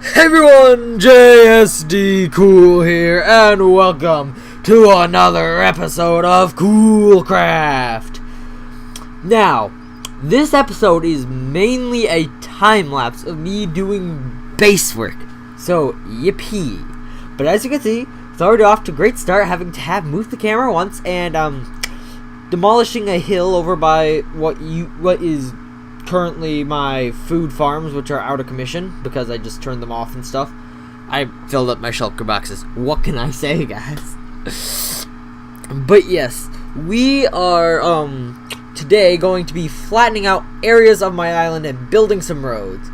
Hey everyone, JSD Cool here, and welcome to another episode of Coolcraft. Now, this episode is mainly a time-lapse of me doing base work, so yippee. But as you can see, it's already off to a great start, having to move the camera once, and demolishing a hill over by what is currently my food farms, which are out of commission because I just turned them off and stuff. I filled up my shulker boxes. What can I say, guys? But yes, we are today going to be flattening out areas of my island and building some roads.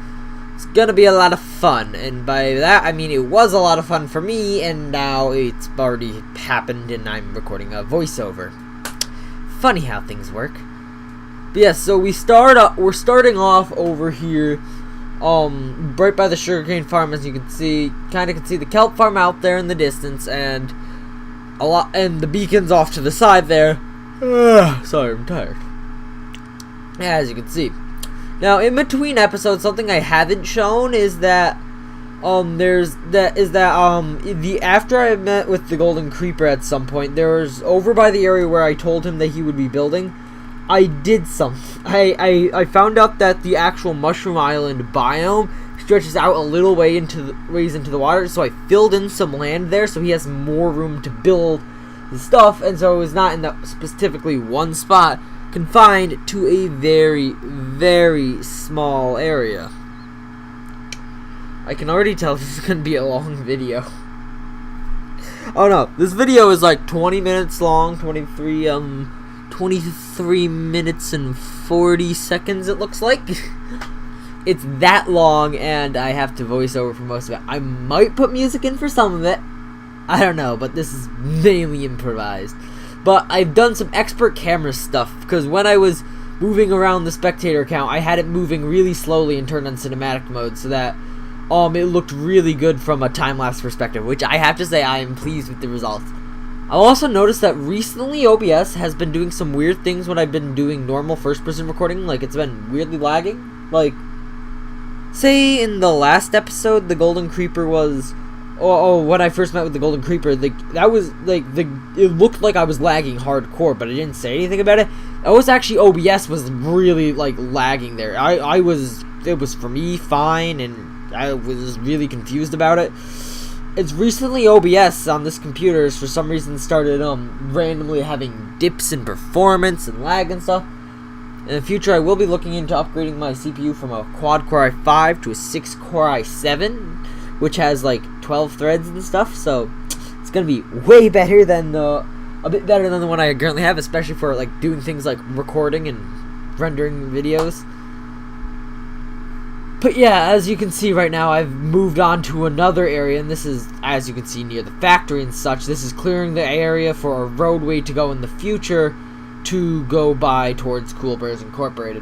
It's gonna be a lot of fun, and by that I mean it was a lot of fun for me, and now it's already happened and I'm recording a voiceover. Funny how things work. But yeah, so we're starting off over here, right by the sugarcane farm, as you can see. Kind of can see the kelp farm out there in the distance, and the beacon's off to the side there. Sorry, I'm tired. As you can see. Now, in between episodes, something I haven't shown is that after I met with the golden creeper at some point, there was over by the area where I told him that he would be building. I did something. I found out that the actual Mushroom Island biome stretches out a little ways into the water, so I filled in some land there so he has more room to build the stuff, and so it was not in that specifically one spot, confined to a very, very small area. I can already tell this is going to be a long video. Oh no, this video is like 20 minutes long, 23 minutes and 40 seconds it looks like. It's that long, and I have to voice over for most of it. I might put music in for some of it, I don't know, but this is mainly improvised. But I've done some expert camera stuff, because when I was moving around the spectator count, I had it moving really slowly and turned on cinematic mode so that it looked really good from a time-lapse perspective, which I have to say I am pleased with the results. I've also noticed that recently OBS has been doing some weird things when I've been doing normal first-person recording. Like, it's been weirdly lagging. Like, say in the last episode, the Golden Creeper was... when I first met with the Golden Creeper, it looked like I was lagging hardcore, but I didn't say anything about it. It was actually OBS was really, lagging there. It was for me fine, and I was really confused about it. It's recently OBS on this computer has for some reason started randomly having dips in performance and lag and stuff. In the future, I will be looking into upgrading my CPU from a quad-core i5 to a 6-core i7, which has 12 threads and stuff. So it's gonna be way better than a bit better than the one I currently have, especially for doing things like recording and rendering videos. But yeah, as you can see right now, I've moved on to another area, and this is, as you can see, near the factory and such. This is clearing the area for a roadway to go in the future to go by towards Cool Bears Incorporated.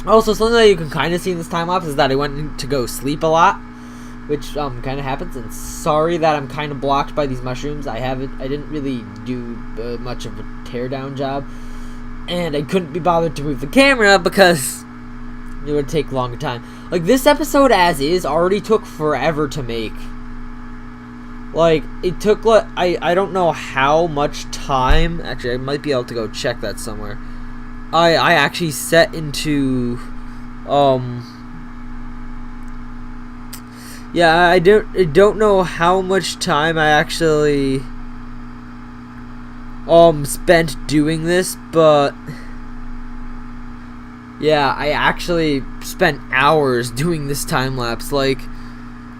Also, something that you can kind of see in this time-lapse is that I went to go sleep a lot, which kind of happens, and sorry that I'm kind of blocked by these mushrooms. I didn't really do much of a teardown job, and I couldn't be bothered to move the camera because it would take a longer time. This episode as is already took forever to make. It took, I don't know how much time. Actually, I might be able to go check that somewhere. I actually set into, yeah, I don't know how much time I actually, spent doing this, but yeah, I actually spent hours doing this time-lapse.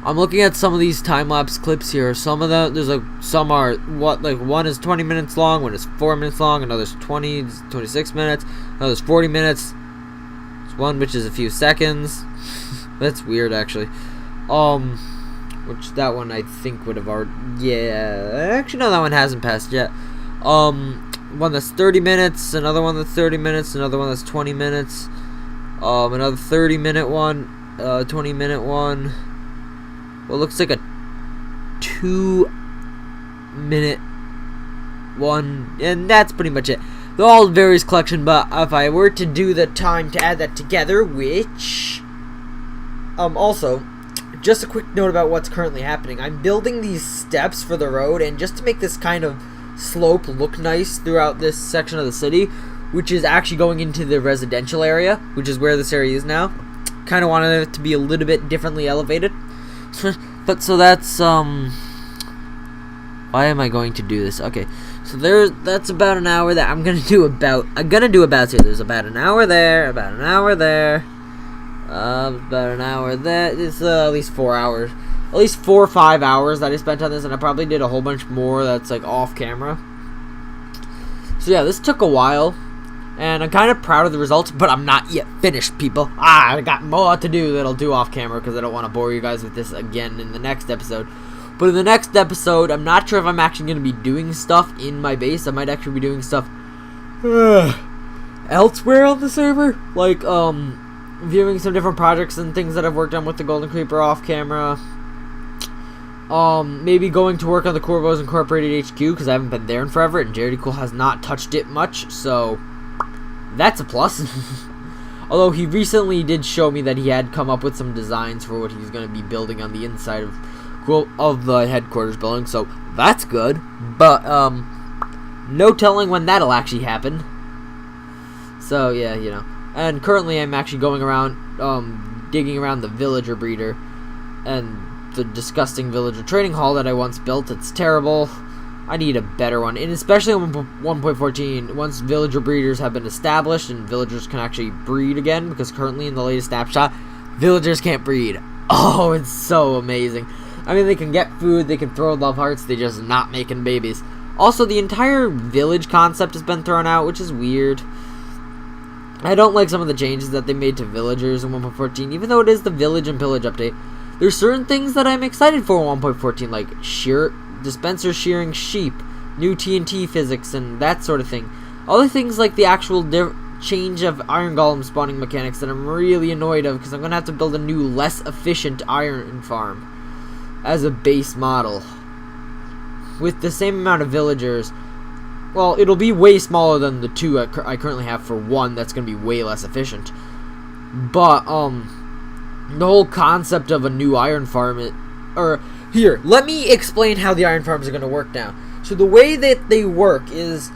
I'm looking at some of these time-lapse clips here. Some of them, some are, one is 20 minutes long, one is 4 minutes long, another's 26 minutes, another's 40 minutes. There's one which is a few seconds. That's weird, actually. Which, that one I think would have already, yeah, actually, no, that one hasn't passed yet. One that's 30 minutes, another one that's 30 minutes, another one that's 20 minutes, another 30-minute one, 20-minute one. Well, it looks like a 2-minute one, and that's pretty much it. They're all various collection, but if I were to do the time to add that together, which, also, if just a quick note about what's currently happening. I'm building these steps for the road, and just to make this kind of slope look nice throughout this section of the city, which is actually going into the residential area, which is where this area is now. Kind of wanted it to be a little bit differently elevated. But so that's why am I going to do this? Okay, so that's about an hour that I'm gonna do about. So there's about an hour there, about an hour there, about an hour there. It's at least 4 hours, at least 4 or 5 hours that I spent on this, and I probably did a whole bunch more that's like off camera. So yeah, this took a while, and I'm kind of proud of the results, but I'm not yet finished, people. I got more to do that I'll do off camera because I don't want to bore you guys with this again in the next episode. But in the next episode, I'm not sure if I'm actually going to be doing stuff in my base. I might actually be doing stuff elsewhere on the server. Like, viewing some different projects and things that I've worked on with the Golden Creeper off camera. Maybe going to work on the Corvos Incorporated HQ, because I haven't been there in forever, and Jared Cool has not touched it much, so that's a plus. Although he recently did show me that he had come up with some designs for what he's going to be building on the inside of the headquarters building, so that's good. But no telling when that'll actually happen. So yeah, you know. And currently I'm actually going around digging around the villager breeder and the disgusting villager trading hall that I once built. It's terrible. I need a better one, and especially on 1.14, once villager breeders have been established and villagers can actually breed again, because currently in the latest snapshot, villagers can't breed. Oh, it's so amazing. I mean, they can get food, they can throw love hearts, they're just not making babies. Also, the entire village concept has been thrown out, which is weird. I don't like some of the changes that they made to villagers in 1.14, even though it is the village and pillage update. There's certain things that I'm excited for in 1.14, like dispenser shearing sheep, new TNT physics, and that sort of thing. Other things like the actual change of iron golem spawning mechanics that I'm really annoyed of, because I'm going to have to build a new, less efficient iron farm as a base model with the same amount of villagers. Well, it'll be way smaller than the two I currently have for one. That's going to be way less efficient. But the whole concept of a new iron farm, here, let me explain how the iron farms are going to work now. So the way that they work is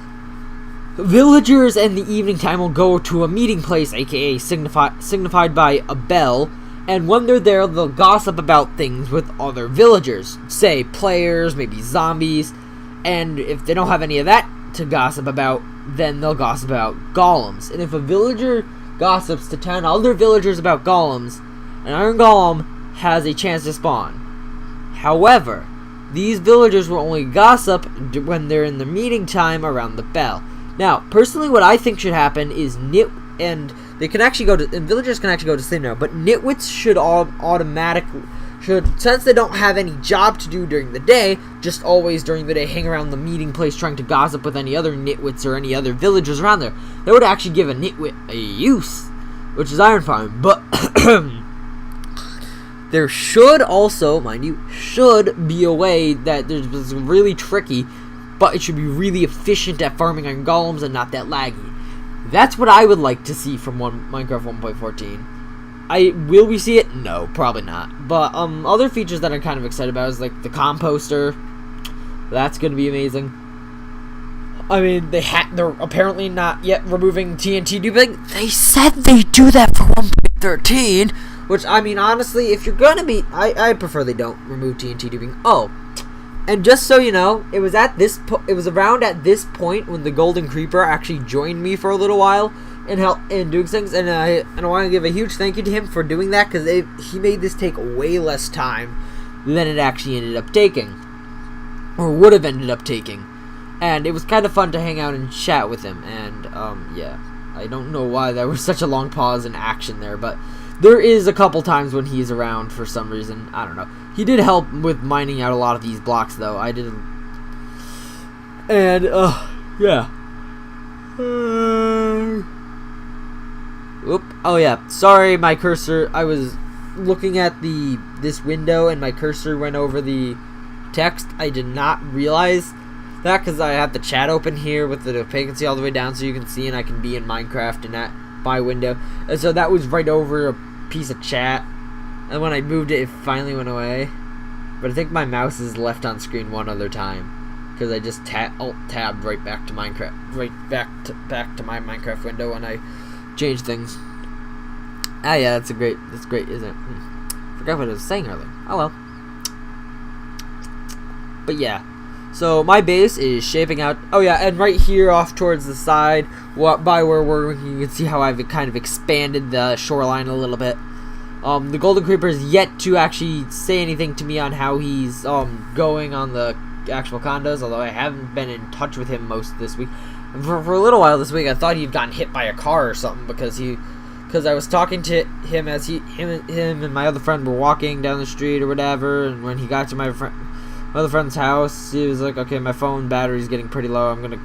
villagers in the evening time will go to a meeting place, aka signified by a bell, and when they're there, they'll gossip about things with other villagers, say players, maybe zombies, and if they don't have any of that to gossip about, then they'll gossip about golems. And if a villager gossips to 10 other villagers about golems, an iron golem has a chance to spawn. However, these villagers will only gossip when they're in the meeting time around the bell. Now, personally, what I think should happen is villagers can actually go to sleep now, but nitwits should since they don't have any job to do during the day, just always during the day hang around the meeting place trying to gossip with any other nitwits or any other villagers around there. That would actually give a nitwit a use, which is iron farming. But there should also, mind you, should be a way that there's really tricky, but it should be really efficient at farming iron golems and not that laggy. That's what I would like to see from Minecraft 1.14. Will we see it? No, probably not. But other features that I'm kind of excited about is like the composter. That's going to be amazing. I mean, they're apparently not yet removing TNT duping. They said they do that for 1.13, which, I mean, honestly, if you're going to be, I prefer they don't remove TNT duping. Oh, and just so you know, it was around at this point when the Golden Creeper actually joined me for a little while and help in doing things, and I want to give a huge thank you to him for doing that, because he made this take way less time than it actually ended up taking, or would have ended up taking, and it was kind of fun to hang out and chat with him. And yeah, I don't know why there was such a long pause in action there, but there is a couple times when he's around for some reason. I don't know. He did help with mining out a lot of these blocks, though. I didn't, and yeah. Oop. Oh yeah, sorry, my cursor, I was looking at this window and my cursor went over the text. I did not realize that, because I have the chat open here with the vacancy all the way down so you can see, and I can be in Minecraft and at my window, and so that was right over a piece of chat, And when I moved it, it finally went away. But I think my mouse is left on screen one other time. Because I just alt-tabbed right back to Minecraft. Back to my Minecraft window when I change things. Ah, yeah, that's great, isn't it? Forgot what I was saying earlier. Oh well. But yeah. So my base is shaping out. Oh yeah, and right here off towards the side, by where we're working, you can see how I've kind of expanded the shoreline a little bit. The Golden Creeper is yet to actually say anything to me on how he's going on the actual condos, although I haven't been in touch with him most of this week. For a little while this week, I thought he'd gotten hit by a car or something because I was talking to him as him and my other friend were walking down the street or whatever, and when he got to my other friend's house, he was like, okay, my phone battery's getting pretty low, I'm gonna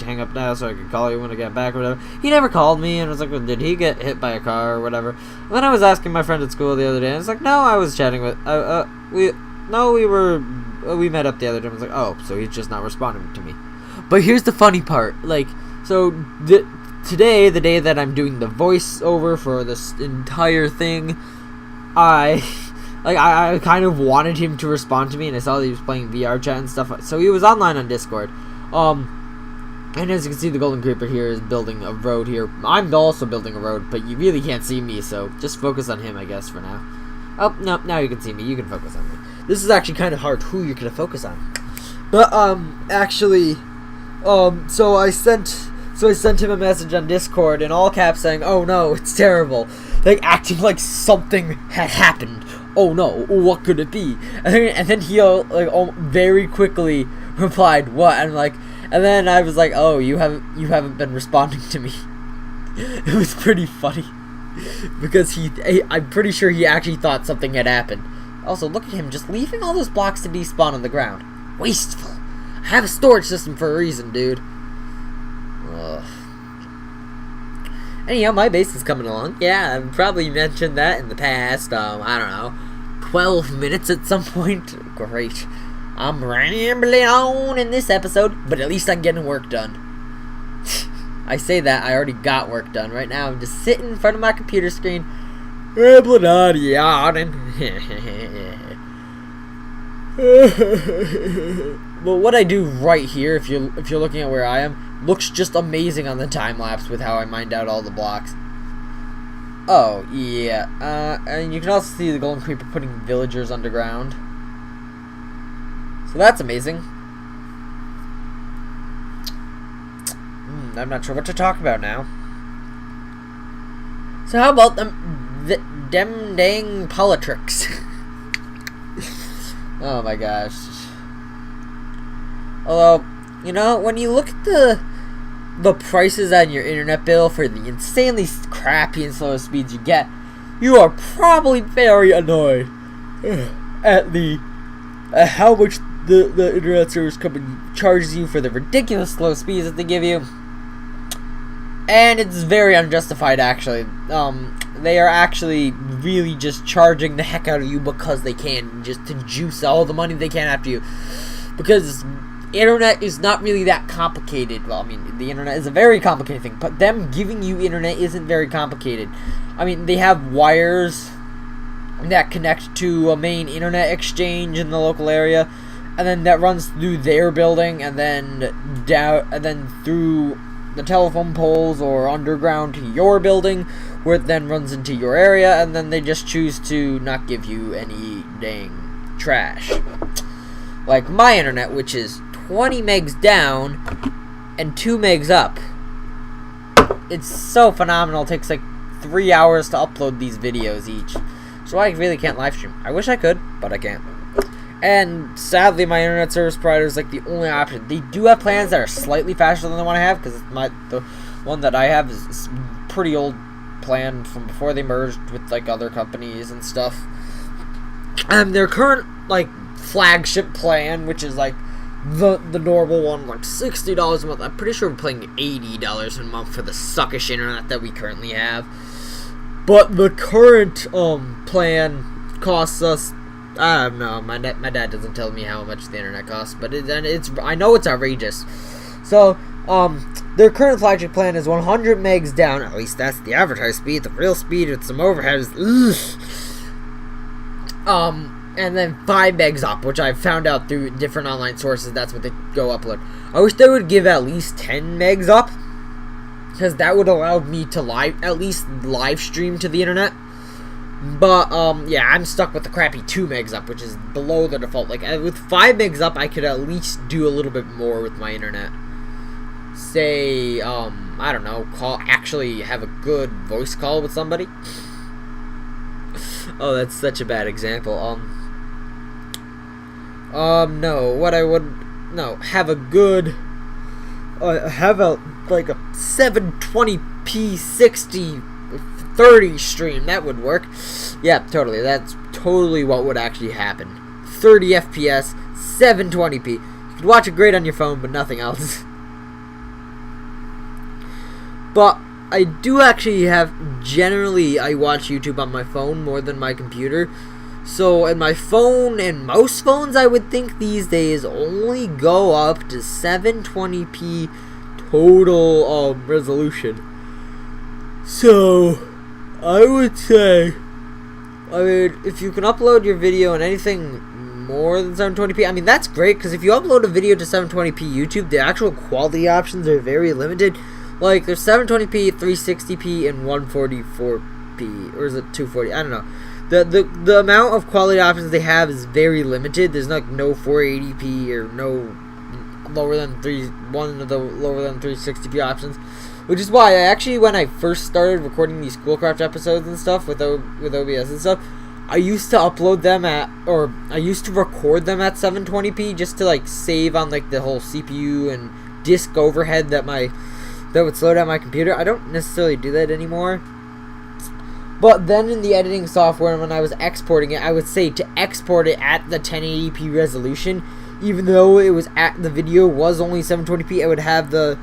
hang up now so I can call you when I get back or whatever. He never called me, and I was like, well, did he get hit by a car or whatever? And then I was asking my friend at school the other day, and it's like, no, I was chatting with, we met up the other day. I was like, oh, so he's just not responding to me. But here's the funny part, like, so today, the day that I'm doing the voiceover for this entire thing, I kind of wanted him to respond to me, and I saw that he was playing VR chat and stuff, so he was online on Discord. And as you can see, the Golden Creeper here is building a road here. I'm also building a road, but you really can't see me, so just focus on him, I guess, for now. Oh, no, now you can see me. You can focus on me. This is actually kind of hard who you're going to focus on. But, actually, so I sent him a message on Discord in all caps saying, oh no, it's terrible. Like, acting like something had happened. Oh no, what could it be? And then he, very quickly replied, what? And then I was like, oh, you haven't been responding to me. It was pretty funny. Because I'm pretty sure he actually thought something had happened. Also, look at him just leaving all those blocks to despawn on the ground. Wasteful. I have a storage system for a reason, dude. Ugh. Anyhow, my base is coming along. Yeah, I've probably mentioned that in the past, I don't know, 12 minutes at some point. Great. I'm rambling on in this episode, but at least I'm getting work done. I say that, I already got work done. Right now, I'm just sitting in front of my computer screen, rambling on, yawning. But what I do right here, if you're looking at where I am, looks just amazing on the time lapse with how I mined out all the blocks. Oh yeah, and you can also see the Golden Creeper putting villagers underground. So that's amazing. I'm not sure what to talk about now. So how about them dang politics? Oh my gosh. Although, you know, when you look at the prices on your internet bill for the insanely crappy and slow speeds you get, you are probably very annoyed at how much the internet service company charges you for the ridiculous slow speeds that they give you. And it's very unjustified, actually. They are actually really just charging the heck out of you because they can, just to juice all the money they can after you. Because internet is not really that complicated. Well, I mean, the internet is a very complicated thing, but them giving you internet isn't very complicated. I mean, they have wires that connect to a main internet exchange in the local area, and then that runs through their building, and then through the telephone poles or underground to your building, where it then runs into your area, and then they just choose to not give you any dang trash. Like my internet, which is 20 megs down and 2 megs up. It's so phenomenal. It takes like 3 hours to upload these videos each. So I really can't live stream. I wish I could, but I can't. And sadly, my internet service provider is like the only option. They do have plans that are slightly faster than the one I have, because the one that I have is pretty old plan from before they merged with like other companies and stuff. And their current like flagship plan, which is like the normal one, like $60 a month. I'm pretty sure we're paying $80 a month for the suckish internet that we currently have. But the current plan costs us, I don't know. My dad doesn't tell me how much the internet costs, but I know it's outrageous. So their current flagship plan is 100 megs down. At least that's the advertised speed. The real speed with some overhead is And then 5 megs up, which I found out through different online sources. That's what they go upload. I wish they would give at least 10 megs up, because that would allow me to at least live stream to the internet. But yeah, I'm stuck with the crappy 2 megs up, which is below the default. Like with 5 megs up, I could at least do a little bit more with my internet. Say, I don't know, actually have a good voice call with somebody. Oh, that's such a bad example. Have a good, like a 720p 60/30 stream. That would work. Yeah, totally. That's totally what would actually happen. 30 FPS, 720p. You could watch it great on your phone, but nothing else. But I do actually generally I watch YouTube on my phone more than my computer. So, in my phone, and most phones, I would think these days only go up to 720p total resolution. So, I would say, if you can upload your video and anything more than 720p, I mean, that's great, because if you upload a video to 720p YouTube, the actual quality options are very limited. Like, there's 720p, 360p, and 144p, or is it 240? I don't know. The amount of quality options they have is very limited. There's like no 480p or no lower than 360p options, which is why I actually, when I first started recording these Schoolcraft episodes and stuff with OBS and stuff, I used to upload them I used to record them at 720p just to like save on like the whole CPU and disk overhead that would slow down my computer. I don't necessarily do that anymore. But then in the editing software, when I was exporting it, I would say to export it at the 1080p resolution, even though the video was only 720p. I would have the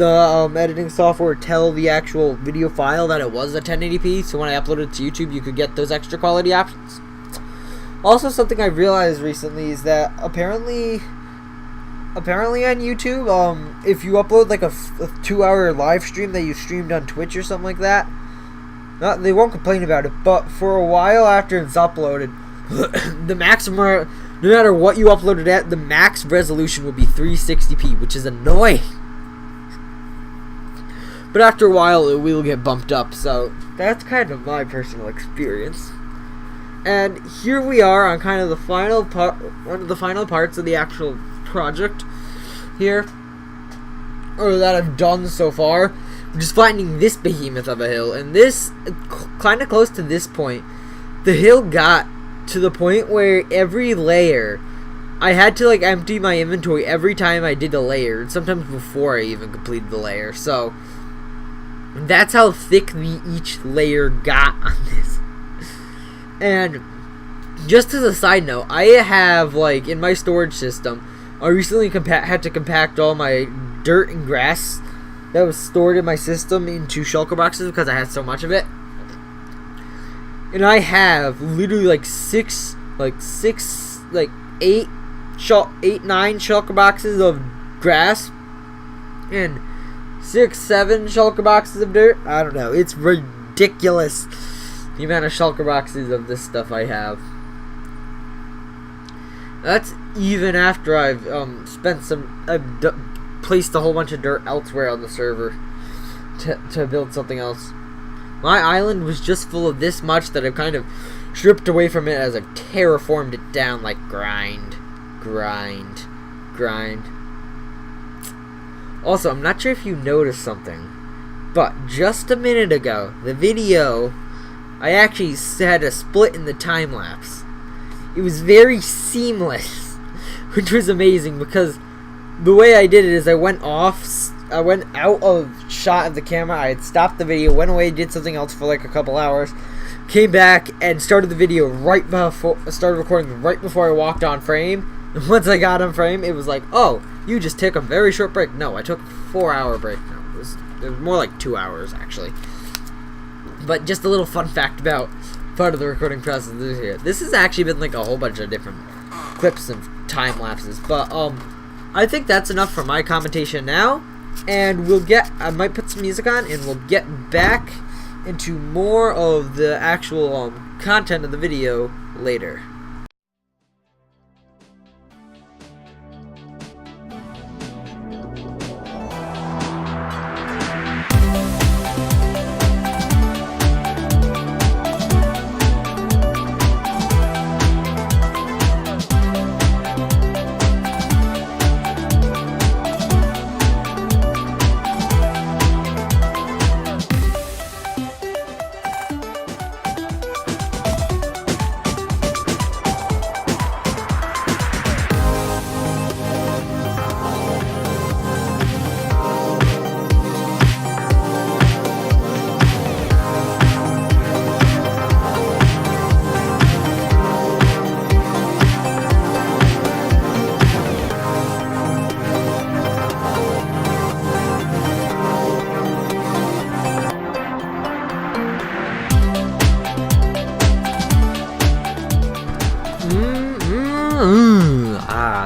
editing software tell the actual video file that it was a 1080p. So when I uploaded it to YouTube, you could get those extra quality options. Also, something I realized recently is that apparently on YouTube, if you upload like a 2-hour live stream that you streamed on Twitch or something like that, they won't complain about it, but for a while after it's uploaded, the maximum, no matter what you uploaded at, the max resolution will be 360p, which is annoying. But after a while, it will get bumped up, so that's kind of my personal experience. And here we are on kind of the final part, one of the final parts of the actual project here, or that I've done so far. Just finding this behemoth of a hill, and this kind of close to this point, the hill got to the point where every layer I had to like empty my inventory every time I did a layer, and sometimes before I even completed the layer. So that's how thick each layer got on this. And just as a side note, I have like in my storage system, I recently had to compact all my dirt and grass that was stored in my system into shulker boxes because I had so much of it. And I have literally like 9 shulker boxes of grass and 6-7 shulker boxes of dirt. I don't know. It's ridiculous the amount of shulker boxes of this stuff I have. That's even after I've placed a whole bunch of dirt elsewhere on the server to build something else. My island was just full of this much that I've kind of stripped away from it as I've terraformed it down, like grind. Also, I'm not sure if you noticed something, but just a minute ago, the video, I actually had a split in the time lapse. It was very seamless, which was amazing because the way I did it is I went out of shot of the camera, I had stopped the video, went away, did something else for like a couple hours, came back and started the video started recording right before I walked on frame. And once I got on frame, it was like, oh, you just took a very short break. No, I took a 4-hour break. No, it was more like 2 hours actually. But just a little fun fact about part of the recording process here. This has actually been like a whole bunch of different clips and time lapses, but I think that's enough for my commentation now, and I might put some music on, and we'll get back into more of the actual content of the video later.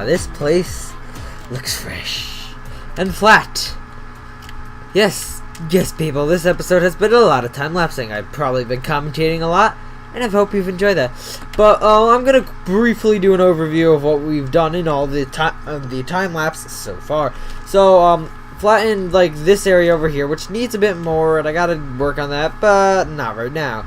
This place looks fresh and flat. Yes, people, this episode has been a lot of time lapsing. I've probably been commentating a lot, and I hope you've enjoyed that. But I'm gonna briefly do an overview of what we've done in all the time lapse so far. So flattened like this area over here, which needs a bit more, and I gotta work on that, but not right now.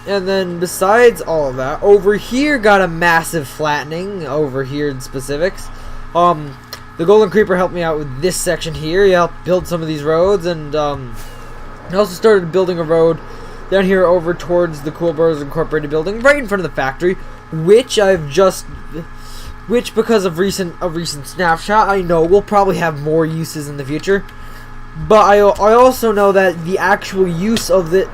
And then besides all of that, over here got a massive flattening over here in specifics. The Golden Creeper helped me out with this section here. He helped build some of these roads, and he also started building a road down here over towards the Cool Bros Incorporated building, right in front of the factory, which because of a recent snapshot, I know will probably have more uses in the future. But I also know that the actual use of the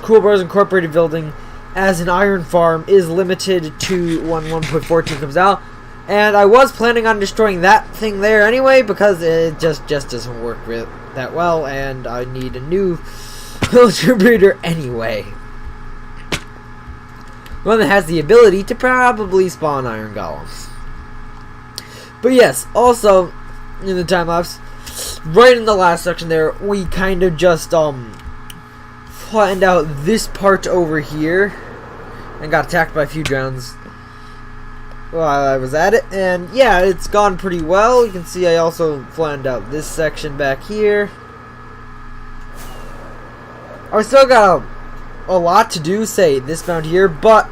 Cool Bros Incorporated building as an iron farm is limited to when 1.14 comes out, and I was planning on destroying that thing there anyway because it just doesn't work that well, and I need a new villager breeder anyway, one that has the ability to probably spawn iron golems. But yes, also in the time lapse, right in the last section there, we kind of just flattened out this part over here and got attacked by a few drowns while I was at it, and yeah, it's gone pretty well. You can see I also flattened out this section back here. I still got a lot to do, say this mount here, but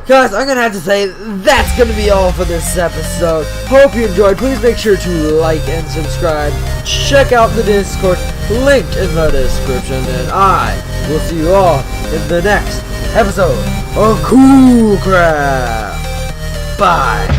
guys, I'm gonna have to say that's gonna be all for this episode. Hope you enjoyed. Please make sure to like and subscribe. Check out the Discord, linked in the description, and I will see you all in the next episode of Cool Craft. Bye.